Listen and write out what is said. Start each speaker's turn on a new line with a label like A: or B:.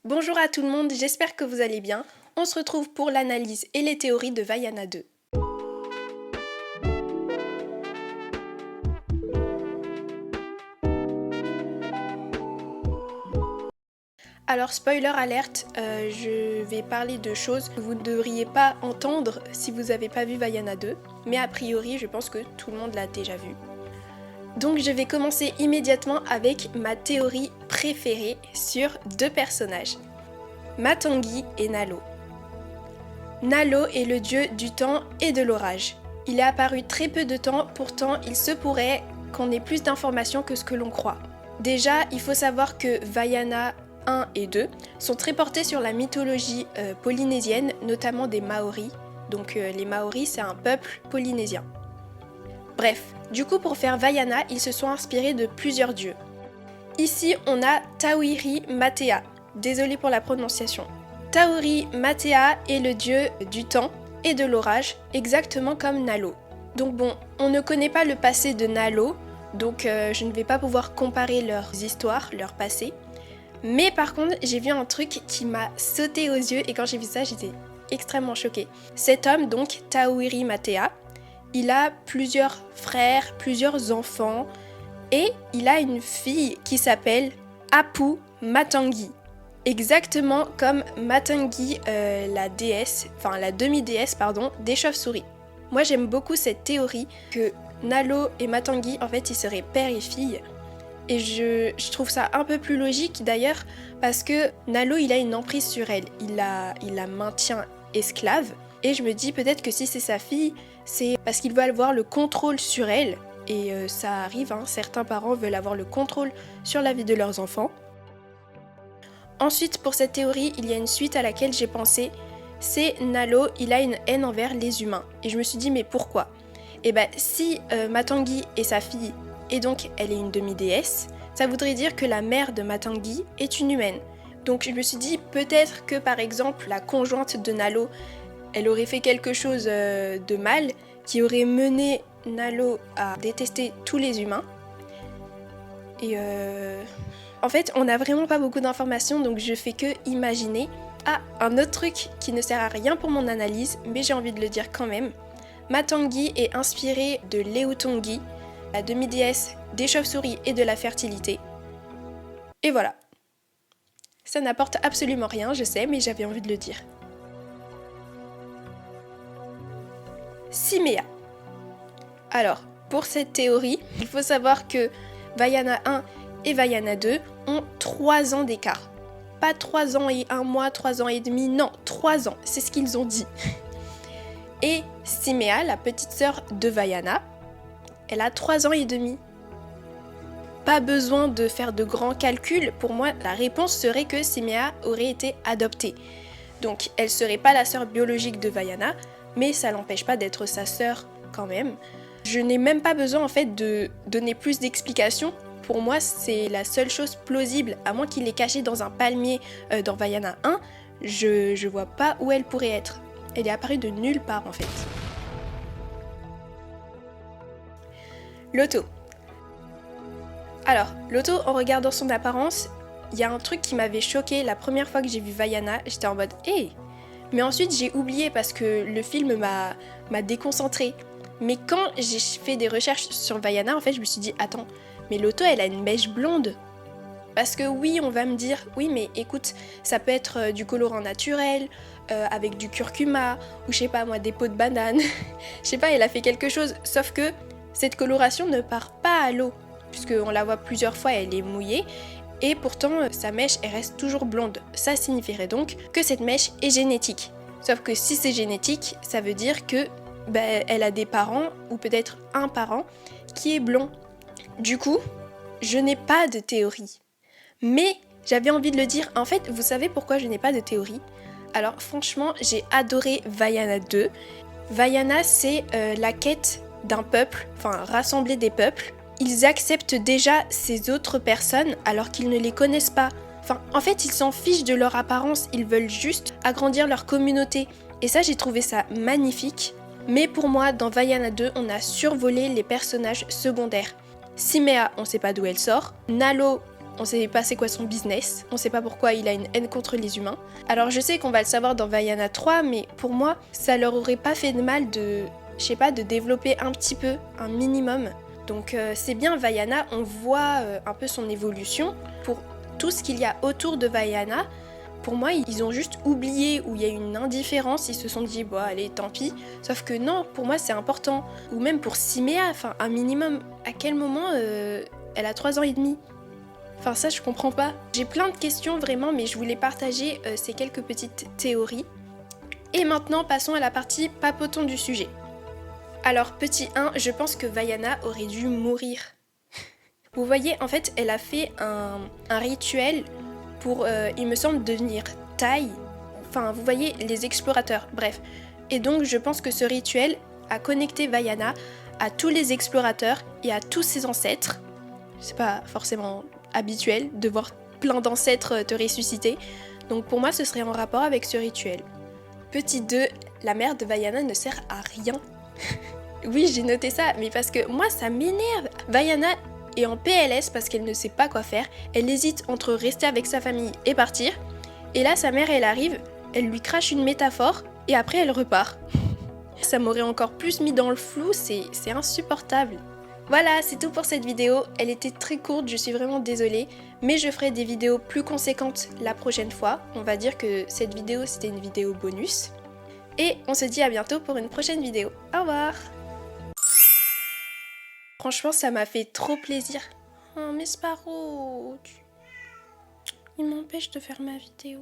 A: Bonjour à tout le monde, j'espère que vous allez bien. On se retrouve pour l'analyse et les théories de Vaiana 2. Alors spoiler alerte, je vais parler de choses que vous ne devriez pas entendre si vous n'avez pas vu Vaiana 2, mais a priori je pense que tout le monde l'a déjà vu. Donc je vais commencer immédiatement avec ma théorie préférée sur deux personnages, Matangi et Nalo. Nalo est le dieu du temps et de l'orage. Il est apparu très peu de temps, pourtant il se pourrait qu'on ait plus d'informations que ce que l'on croit. Déjà, il faut savoir que Vaiana 1 et 2 sont très portés sur la mythologie polynésienne, notamment des Maoris. Donc les Maoris, c'est un peuple polynésien. Bref, du coup pour faire Vaiana, ils se sont inspirés de plusieurs dieux. Ici, on a Tawiri Matea. Désolée pour la prononciation. Tauri Matea est le dieu du temps et de l'orage, exactement comme Nalo. Donc bon, on ne connaît pas le passé de Nalo, donc je ne vais pas pouvoir comparer leurs histoires, leur passé. Mais par contre, j'ai vu un truc qui m'a sauté aux yeux et quand j'ai vu ça, j'étais extrêmement choquée. Cet homme, donc Tauri Matea, il a plusieurs frères, plusieurs enfants et il a une fille qui s'appelle Apu Matangi. Exactement comme Matangi, la déesse, enfin la demi-déesse pardon, des chauves-souris. Moi j'aime beaucoup cette théorie que Nalo et Matangi en fait ils seraient père et fille. Et je trouve ça un peu plus logique d'ailleurs parce que Nalo il a une emprise sur elle, il la maintient esclave. Et je me dis peut-être que si c'est sa fille, c'est parce qu'il veut avoir le contrôle sur elle. Et ça arrive, hein, certains parents veulent avoir le contrôle sur la vie de leurs enfants. Ensuite, pour cette théorie, il y a une suite à laquelle j'ai pensé, c'est Nalo, il a une haine envers les humains. Et je me suis dit, mais pourquoi ? Et ben, si Matangi est sa fille, et donc elle est une demi-déesse, ça voudrait dire que la mère de Matangi est une humaine. Donc je me suis dit, peut-être que par exemple, la conjointe de Nalo, elle aurait fait quelque chose de mal, qui aurait mené Nalo à détester tous les humains. Et en fait, on n'a vraiment pas beaucoup d'informations, donc je fais que imaginer. Ah, un autre truc qui ne sert à rien pour mon analyse, mais j'ai envie de le dire quand même. Matangi est inspiré de Leutongi, la demi-déesse des chauves-souris et de la fertilité. Et voilà. Ça n'apporte absolument rien, je sais, mais j'avais envie de le dire. Simea. Alors, pour cette théorie, il faut savoir que Vaiana 1 et Vaiana 2 ont 3 ans d'écart. Pas 3 ans et 1 mois, 3 ans et demi, non, 3 ans, c'est ce qu'ils ont dit. Et Simea, la petite sœur de Vaiana, elle a 3 ans et demi. Pas besoin de faire de grands calculs, pour moi la réponse serait que Simea aurait été adoptée. Donc elle serait pas la sœur biologique de Vaiana, mais ça l'empêche pas d'être sa sœur quand même. Je n'ai même pas besoin en fait de donner plus d'explications. Pour moi, c'est la seule chose plausible, à moins qu'il l'ait cachée dans un palmier dans Vaiana 1, je vois pas où elle pourrait être. Elle est apparue de nulle part en fait. Loto. Alors, Loto, en regardant son apparence, il y a un truc qui m'avait choqué la première fois que j'ai vu Vaiana, j'étais en mode « Hey !» Mais ensuite j'ai oublié parce que le film m'a déconcentrée. Mais quand j'ai fait des recherches sur Vaiana, en fait je me suis dit « Attends, mais Loto elle a une mèche blonde !» Parce que oui, on va me dire « Oui mais écoute, ça peut être du colorant naturel, avec du curcuma, ou je sais pas moi, des peaux de banane. » Je sais pas, elle a fait quelque chose, sauf que cette coloration ne part pas à l'eau. Puisqu'on la voit plusieurs fois, elle est mouillée. Et pourtant, sa mèche, elle reste toujours blonde. Ça signifierait donc que cette mèche est génétique. Sauf que si c'est génétique, ça veut dire que elle a des parents, ou peut-être un parent, qui est blond. Du coup, je n'ai pas de théorie. Mais j'avais envie de le dire. En fait, vous savez pourquoi je n'ai pas de théorie ? Alors franchement, j'ai adoré Vaiana 2. Vaiana, c'est la quête d'un peuple, enfin rassembler des peuples. Ils acceptent déjà ces autres personnes alors qu'ils ne les connaissent pas. Enfin, en fait, ils s'en fichent de leur apparence, ils veulent juste agrandir leur communauté. Et ça, j'ai trouvé ça magnifique. Mais pour moi, dans Vaiana 2, on a survolé les personnages secondaires. Simea, on sait pas d'où elle sort. Nalo, On sait pas c'est quoi son business, on sait pas pourquoi il a une haine contre les humains. Alors je sais qu'on va le savoir dans Vaiana 3, mais pour moi, ça leur aurait pas fait de mal de, je sais pas, de développer un petit peu, un minimum. Donc c'est bien Vaiana, on voit un peu son évolution. Pour tout ce qu'il y a autour de Vaiana, pour moi, ils ont juste oublié où il y a une indifférence, ils se sont dit, bon allez, tant pis. Sauf que non, pour moi c'est important. Ou même pour Simea, enfin un minimum, à quel moment elle a 3 ans et demi? Enfin ça je comprends pas. J'ai plein de questions vraiment, mais je voulais partager ces quelques petites théories. Et maintenant passons à la partie papotons du sujet. Alors petit 1, je pense que Vaiana aurait dû mourir. Vous voyez, en fait elle a fait un rituel pour, il me semble, devenir taille. Enfin vous voyez, les explorateurs, bref. Et donc je pense que ce rituel a connecté Vaiana à tous les explorateurs et à tous ses ancêtres. C'est pas forcément habituel de voir plein d'ancêtres te ressusciter, donc pour moi ce serait en rapport avec ce rituel. Petit 2, la mère de Vaiana ne sert à rien. Oui, j'ai noté ça, mais parce que moi ça m'énerve. Vaiana est en PLS parce qu'elle ne sait pas quoi faire, elle hésite entre rester avec sa famille et partir, et là sa mère elle arrive, elle lui crache une métaphore, et après elle repart. Ça m'aurait encore plus mis dans le flou, c'est insupportable. Voilà, c'est tout pour cette vidéo. Elle était très courte, je suis vraiment désolée, mais je ferai des vidéos plus conséquentes la prochaine fois. On va dire que cette vidéo, c'était une vidéo bonus. Et on se dit à bientôt pour une prochaine vidéo. Au revoir! Franchement, ça m'a fait trop plaisir. Oh, mais Sparrow, il m'empêche de faire ma vidéo.